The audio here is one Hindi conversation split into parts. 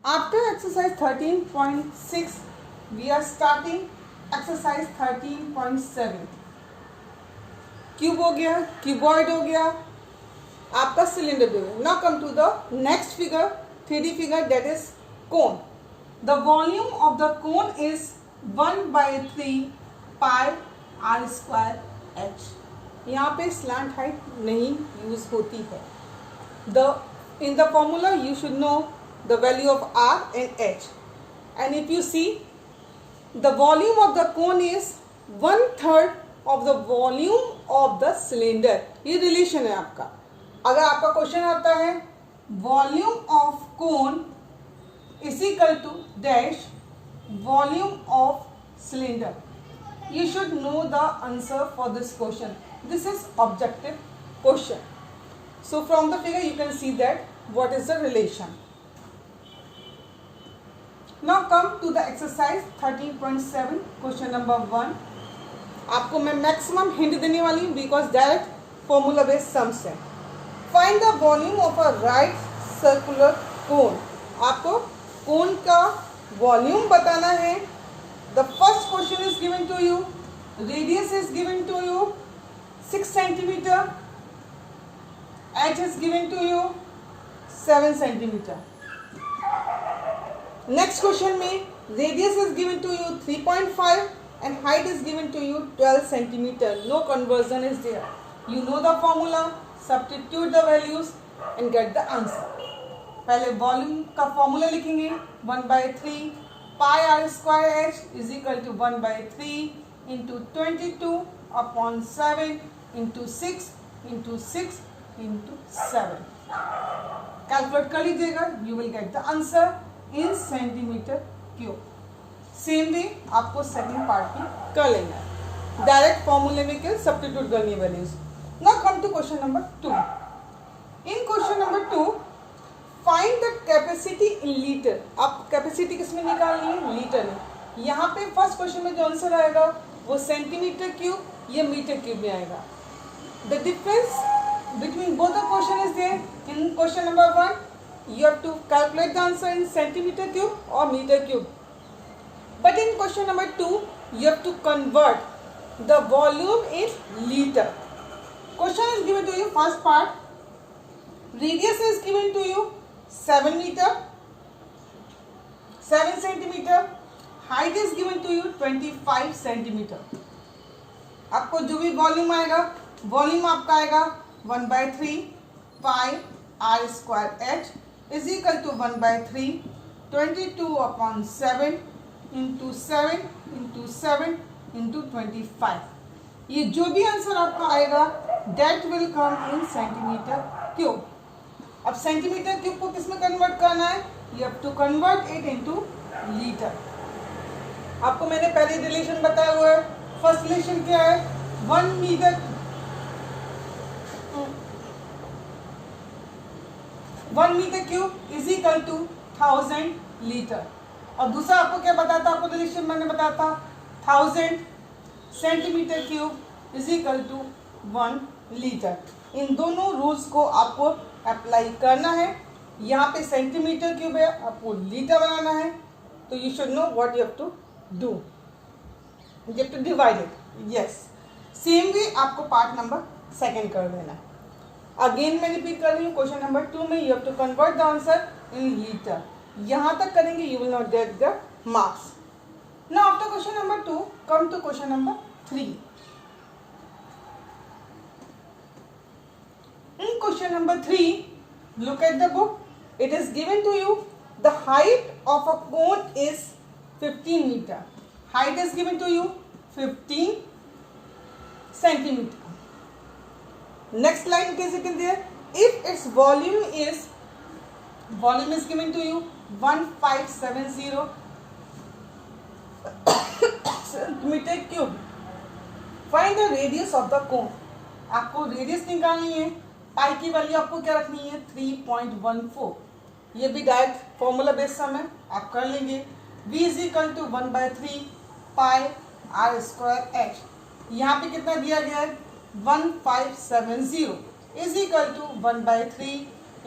After exercise 13.6, we are starting exercise 13.7. Cube हो गया, क्यूबॉइड हो गया, आपका सिलेंडर भी हो गया. Now come to the next figure, 3D figure, that is cone. The volume of the cone is 1/3 pi r square h. यहाँ पे slant height नहीं यूज होती है. In the formula you should know the value of r and h, and if you see the volume of the cone is 1/3 of the volume of the cylinder. ये रिलेशन है आपका. अगर आपका क्वेश्चन आता है volume of cone is equal to dash volume of cylinder, you should know the answer for this question. This is objective question. So from the figure you can see that what is the relation. Now come to the exercise 13.7, question number 1. आपको मैं मैक्सिमम हिंट देने वाली हूँ because direct formula based sums है. Find the volume of a right circular cone. आपको कोन का वॉल्यूम बताना है. The first question is given to you, radius is given to you 6 centimetre, H is given to you 7 centimetre. Next question में radius is given to you 3.5 and height is given to you 12 centimeter. No conversion is there. You know the formula, substitute the values and get the answer. पहले वॉल्यूम का फॉर्मूला लिखेंगे 1/3 pi r square h is equal to 1/3 into 22/7 into 6 into 6 into 7. Calculate कर लीजिएगा. You will get the answer in centimetre cube. Same way आपको सेकंड पार्ट में कर लेना है. डायरेक्ट फॉर्मूले में क्या सब्स्टिट्यूट करनी है values. Now come to question number 2. In question number 2 find the capacity in litre. आप कैपेसिटी किसमें निकालनी है? लीटर में. यहाँ पे फर्स्ट क्वेश्चन में जो आंसर आएगा वो सेंटीमीटर क्यूब या मीटर क्यूब में आएगा. The difference between both the question is there. In question number 1 you have to calculate the answer in centimetre cube और metre cube. But in question number 2, you have to convert the volume in liter. Question is given to you, first part, radius is given to you 7 meter, 7 centimeter, height is given to you 25 centimeter. आपको जो भी वॉल्यूम आएगा, वॉल्यूम आपका आएगा 1/3 pi r square h is equal to 1/3 22/7 into 7 into 7 into 25. ये जो भी आंसर आपका आएगा that will come in centimetre cube. अब सेंटीमीटर क्यूब को किस में कन्वर्ट करना है? you have to convert it into litre. आपको मैंने पहले रिलेशन बताया हुआ है. फर्स्ट रिलेशन क्या है? 1 metre 1 metre cube is equal to 1000 litre. और दूसरा आपको क्या बताता? आपको रिलेशन मैंने बताता 1000 centimetre cube is equal to 1 litre. इन दोनों रूल्स को आपको अप्लाई करना है. यहाँ पे सेंटीमीटर क्यूब है, आपको लीटर बनाना है. तो you should know what you have to do. You have to divide it. Yes, same way आपको पार्ट नंबर सेकंड कर देना. अगेन मैं रिपीट कर रही हूँ. क्वेश्चन नंबर 2 में you have to convert the answer in litre. यहाँ तक करेंगे you will not get the marks. Now after question number 2 come to question number 3. In question number 3 look at the book. It is given to you the height of a cone is 15 meter. Height is given to you 15 centimeter. Next line is given there. If its volume is given to you 1570 centimeter cube. Find the radius of the cone. आपको रेडियस निकालनी है. पाई की वैल्यू आपको क्या रखनी है? 3.14. ये भी डायरेक्ट फॉर्मूला बेस्ड सम है, आप कर लेंगे. v is equal to 1/3 pi r square h. यहाँ पे कितना दिया गया है? 1570 is equal to 1/3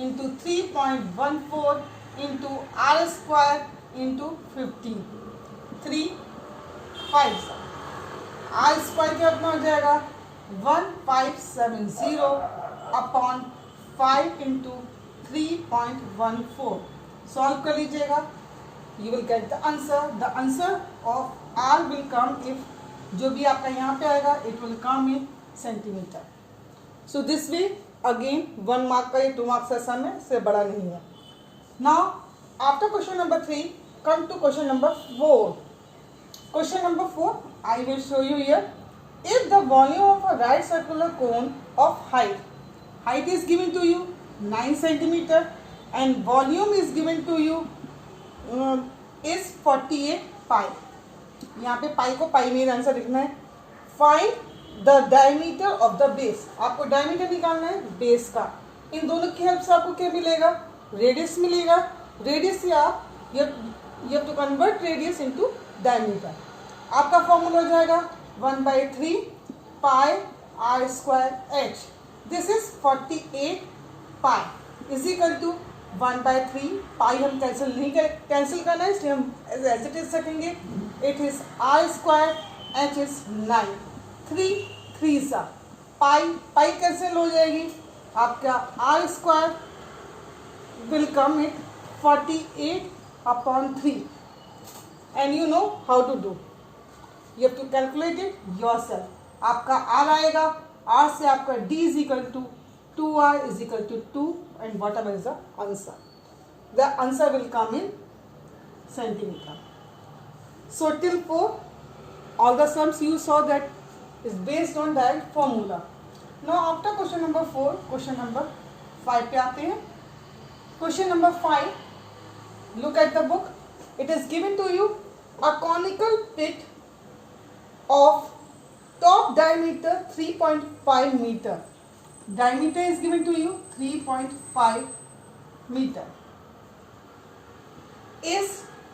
into 3.14 into r square into 15, 3 5 r square कितना हो जाएगा 1570 अपॉन 5 इंटू 3.14. सॉल्व कर लीजिएगा. You will get the answer. The answer of r will come if जो भी आपका यहाँ पे आएगा it will come in centimetre. So this way again 1 mark का ये 2 मार्क्स का सम है, इससे बड़ा नहीं है. Now after question number 3 come to question number 4. Question number 4 I will show you here. If the volume of a right circular cone of height is given to you 9 centimeter and volume is given to you is 48 pi. यहाँ पे पाई को पाई में आंसर लिखना है. Find the diameter of the base. आपको डायमीटर निकालना है बेस का. इन दोनों की हेल्प से आपको क्या मिलेगा रेडियस मिलेगा. रेडियस से आप you have to convert radius into diameter. आपका फॉर्मूला हो जाएगा 1/3 pi r square h. This is 48 pi is equal to 1/3 pi. हम कैंसिल करना है इसलिए हम एज इट इज रखेंगे. It is r square h is 9. 3 सा पाई कैंसिल हो जाएगी. आपका r square will come in 48 upon 3 and you know how to do. You have to calculate it yourself. आपका r आएगा. r से आपका d is equal to 2r is equal to 2 and whatever is the answer. The answer will come in centimeter. So till 4 all the sums you saw that is based on that formula. Now after question number 4 question number 5 पे आते हैं. Question number 5. Look at the book. It is given to you a conical pit of top diameter 3.5 meter. Diameter is given to you 3.5 meter. Is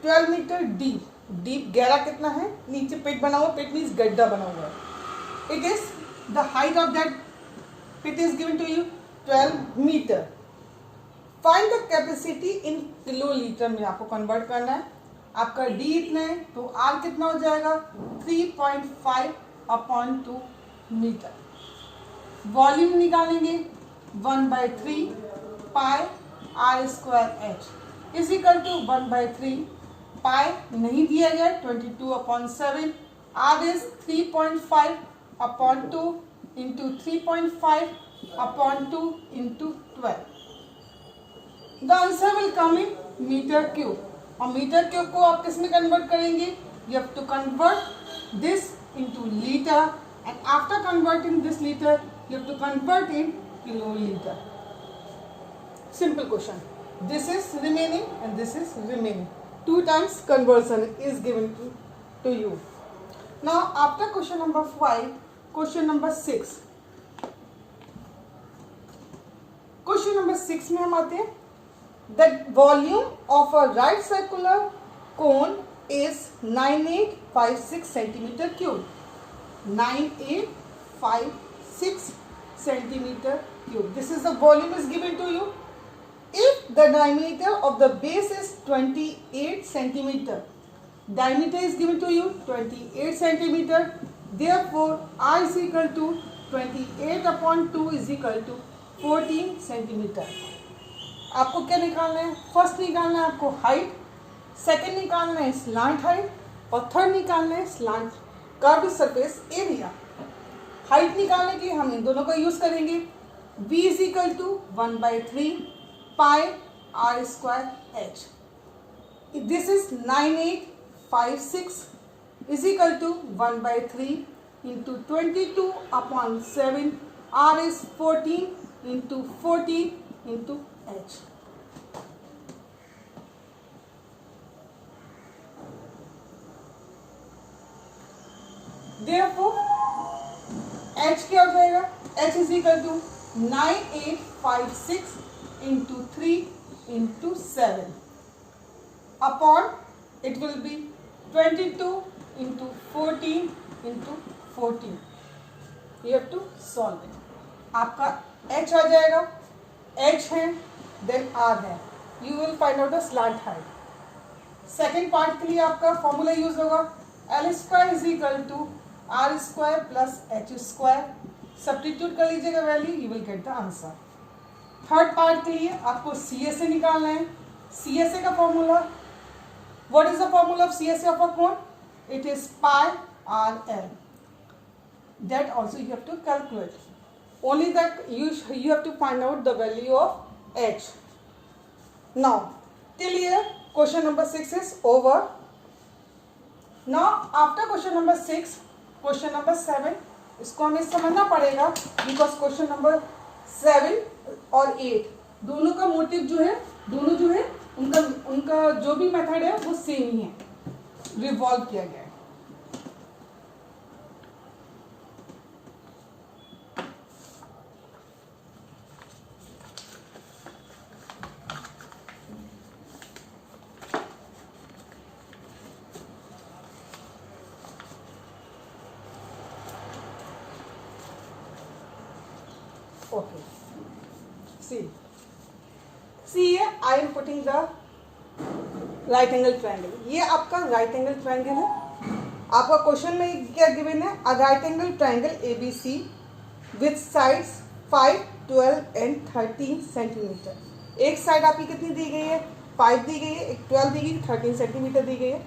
12 meter deep. Deep गहरा कितना है. नीचे पिट बना हुआ. पिट मीन्स गड्ढा बना हुआ है. It is the height of that pit is given to you 12 meter. Find the capacity in kilolitre में आपको कन्वर्ट करना है. आपका डी इतना है तो आर कितना हो जाएगा 3.5 अपॉन 2 मीटर. वॉल्यूम निकालेंगे 1/3 pi r square h is equal to 1/3 pi नहीं दिया गया 22/7. R is 3.5 upon 2 into 3.5 upon 2 into 12. The answer will come in meter cube. और मीटर क्यूब को आप किस में कन्वर्ट करेंगे. You have to convert this into liter and after converting this liter you have to convert in kiloliter. Simple question. This is remaining and this is remaining. 2 times conversion is given to you. Now after question number 5, question number 6. Question number 6 में हम आते हैं. The volume of a right circular cone is 9856 centimeter cube. 9856 centimeter cube. This is the volume is given to you. If the diameter of the base is 28 centimeter, diameter is given to you 28 centimeter. Therefore, R is equal to 28 upon 2 is equal to 14 centimeter. आपको क्या निकालना है. फर्स्ट निकालना है आपको हाइट. सेकंड निकालना है स्लांट हाइट और थर्ड निकालना है slant curved surface area. Height निकालने के लिए हम इन दोनों का यूज करेंगे. v is equal to 1/3 pi r square h. This is 9856 is equal to 1/3 into 22/7. R is 14 into 14 into h. Therefore, h क्या हो जाएगा. h is equal to 9856 into 3 into 7 upon it will be 22 into 14 into 14. You have to solve it. आपका h आ जाएगा. h है देन r है. You will find out the slant height. Second part के लिए आपका फॉर्मूला यूज होगा l square is equal to r square plus h square. Substitute कर लीजिएगा value, you will get the answer. Third part के लिए आपको सी एस ए निकालना है। सी एस ए का formula, what is the formula of C S A of a cone? It is pi r l. That also you have to calculate, only that you have to find out the value of h. Now till here question number 6 is over. Now after question number 6 question number 7 इसको हमें समझना पड़ेगा, because question number 7 और 8 दोनों का मोटिव जो है, दोनों जो है उनका जो भी मेथड है वो सेम ही है, रिवॉल्व किया गया है। Okay. See here I am putting the right angle triangle. ये आपका राइट एंगल ट्राइंगल है। आपका क्वेश्चन में क्या गिवन है? A right angle triangle ABC with sides 5, 12 and 13 centimetre. एक साइड आपकी कितनी दी गई है? 5 दी गई है, एक 12 दी गई, 13 सेंटीमीटर दी गई है।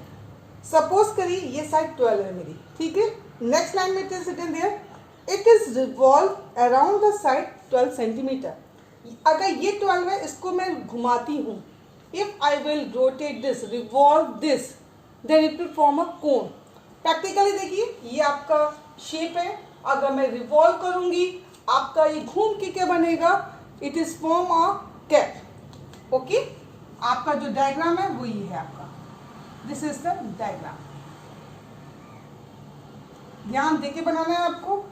सपोज करिए ये साइड 12 है मेरी, ठीक है। नेक्स्ट लाइन में it is written there it is revolve around the side 12 centimetre. अगर ये 12 है, इसको मैं घुमाती हूँ, if I will rotate this, revolve this, then it will form a cone. Practically देखिए ये आपका शेप है, अगर मैं रिवॉल्व करूंगी आपका ये घूम के क्या बनेगा? It is form a cap. Okay, आपका जो डायग्राम है वो ये है आपका, दिस इज द डायग्राम। ध्यान देके बनाना है आपको।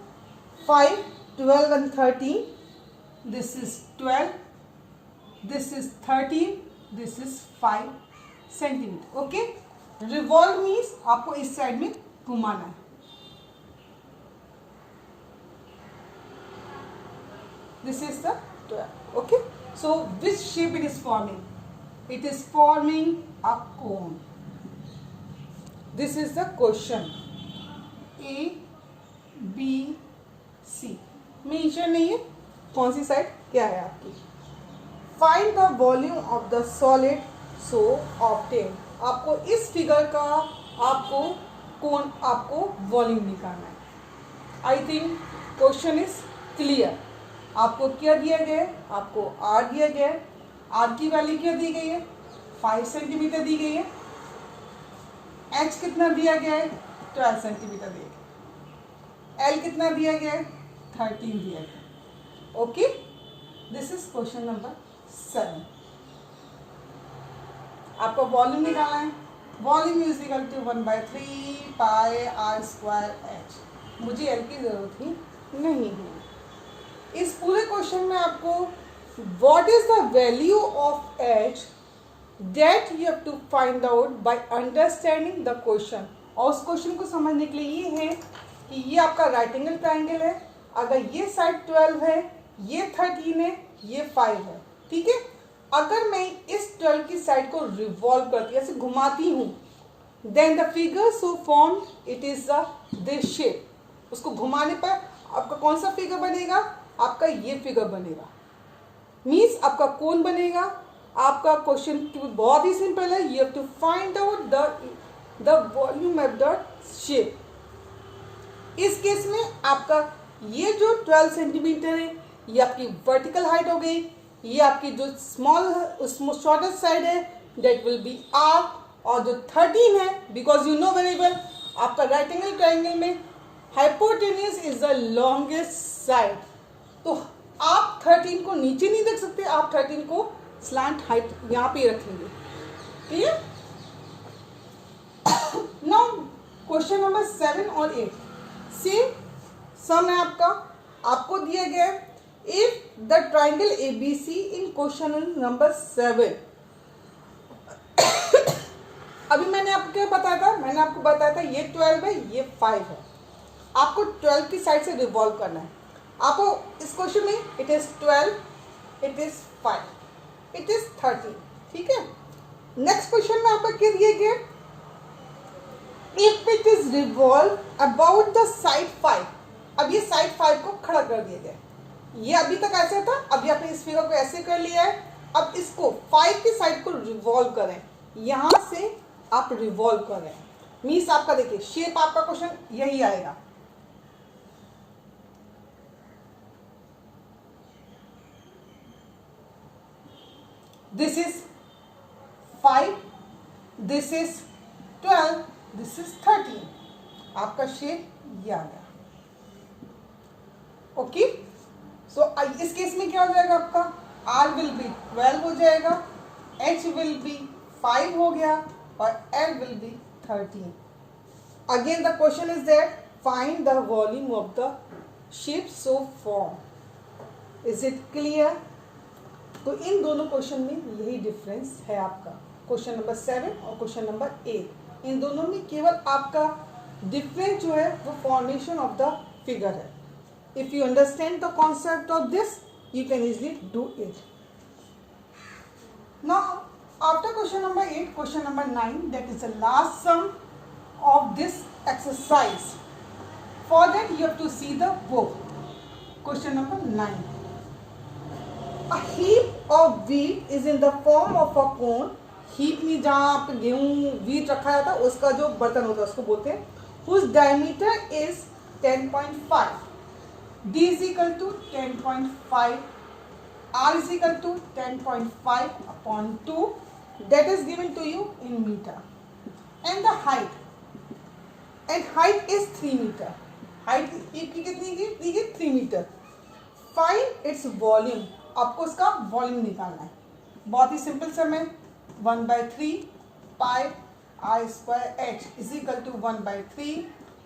5, 12 and 13, this is 12, this is 13, this is 5 centimetre. Okay, revolve means आपको इस साइड में घुमाना है। This is the 12। Okay, so which shape it is forming? It is forming a cone. This is the question. A B C mention नहीं है कौन सी साइड क्या है आपकी। Find the volume of the solid so obtain. आपको इस फिगर का आपको वॉल्यूम निकालना है। I think question is clear. आपको क्या दिया गया है? आपको R दिया गया है। R की वैल्यू क्या दी गई है? 5 सेंटीमीटर दी गई है। H कितना दिया गया है? 12 सेंटीमीटर दिया गया। L कितना दिया गया है? 13 दिया गया। Okay, this is question number 7। आपको वॉल्यूम निकालना है। Volume is equal to 1/3 pi r square h. मुझे एल की जरूरत ही नहीं है। इस पूरे क्वेश्चन में आपको what is the value of h that you have to find out by understanding the question. और उस क्वेश्चन को समझने के लिए ये है कि ये आपका राइट एंगल ट्राइंगल है। अगर ये साइड 12 है, ये 13 है, ये 5 है, ठीक है। अगर मैं इस 12 की साइड को रिवॉल्व करती, ऐसे घुमाती हूँ, then the figure so form it is this shape. उसको घुमाने पर आपका कौन सा फिगर बनेगा? आपका ये फिगर बनेगा, मीन्स आपका कोन बनेगा। आपका क्वेश्चन बहुत ही सिंपल है। You have to find out the volume of the shape. इस केस में आपका ये जो 12 सेंटीमीटर है ये आपकी वर्टिकल हाइट हो गई। ये आपकी जो शॉर्टेस्ट साइड है दैट विल बी R, और जो 13 है, because you know very well आपका राइट एंगल ट्राइंगल में hypotenuse is the longest side. तो आप 13 को नीचे नहीं देख सकते, आप 13 को स्लैंट हाइट यहाँ पे रखेंगे। क्लियर? नाउ क्वेश्चन नंबर 7 और 8 सेम सम है आपका। आपको दिया गया है if the triangle ABC in question number 7। अभी मैंने आपको क्या बताया था? मैंने आपको बताया था ये 12 है, ये 5 है। आपको 12 की साइड से रिवॉल्व करना है। आपको इस क्वेश्चन में it is 12, it is 5, it is 13, ठीक है। नेक्स्ट क्वेश्चन में आपका क्या दिया गया, if it is revolve about the side 5, अब ये साइड 5 को खड़ा कर दिया गया, ये अभी तक ऐसे था, अभी आपने इस फिगर को ऐसे कर लिया है, अब इसको 5 की साइड को रिवॉल्व करें, यहां से आप रिवॉल्व करें, मीन्स आपका देखिए शेप आपका क्वेश्चन यही आएगा। This is 5, this is 12, this is 13, आपका शेप ये आ गया। ओके, सो इस केस में क्या हो जाएगा आपका, R विल बी 12 हो जाएगा, H विल बी 5 हो गया और L will be 13। Again the question is that find the volume of the shape so form. Is it clear? तो इन दोनों क्वेश्चन में यही डिफरेंस है आपका, क्वेश्चन नंबर 7 और क्वेश्चन नंबर 8, इन दोनों में केवल आपका डिफरेंस जो है वो फॉर्मेशन ऑफ द फिगर है। If you understand the concept of this, you can easily do it. Now, after question number 8, question number 9, that is the last sum of this exercise. For that, you have to see the book. Question number 9. A heap of wheat is in the form of a cone. Heap में जहाँ आप गेहूँ wheat रखा जाता है उसका जो बर्तन होता है उसको बोलते हैं, whose diameter is 10.5. D is equal to 10.5, R is equal to 10.5 upon 2, that is given to you in meter, and the height, and height is 3 meter, height की कितनी दी गई 3 मीटर। फाइंड इट्स वॉल्यूम, आपको उसका वॉल्यूम निकालना है, बहुत ही सिंपल सम है, 1/3 pi I square H is equal to 1/3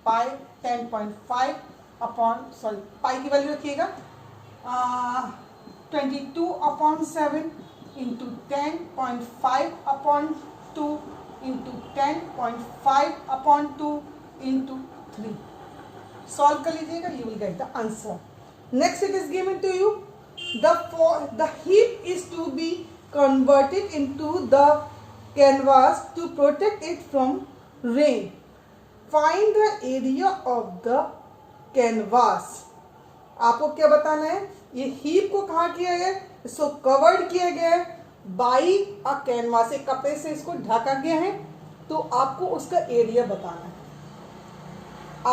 pi 10.5 upon, sorry pi की वैल्यू रखिएगा 22/7 into 10.5 upon 2 into 10.5 upon 2 into 3। Solve कर लीजिएगा, you will get the answer. Next it is given to you the heap is to be converted into the canvas to protect it from rain. Find the area of the canvas. आपको क्या बताना है, ये हीप को कहाँ किया गया है, इसको कवर्ड किया गया है बाई अ कैनवास, एक कपड़े से इसको ढका गया है, तो आपको उसका एरिया बताना है।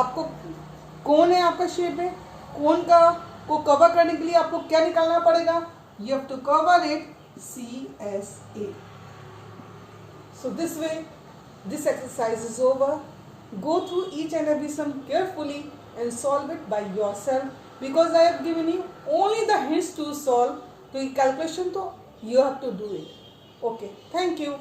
आपको कौन है आपका शेप है, कौन का को कवर करने के लिए आपको क्या निकालना पड़ेगा, you have to cover it CSA। So this way this exercise is over. Go through each and every sum carefully and solve it by yourself, because I have given you only the hints to solve. तो ये calculation तो you have to do it. Okay, thank you.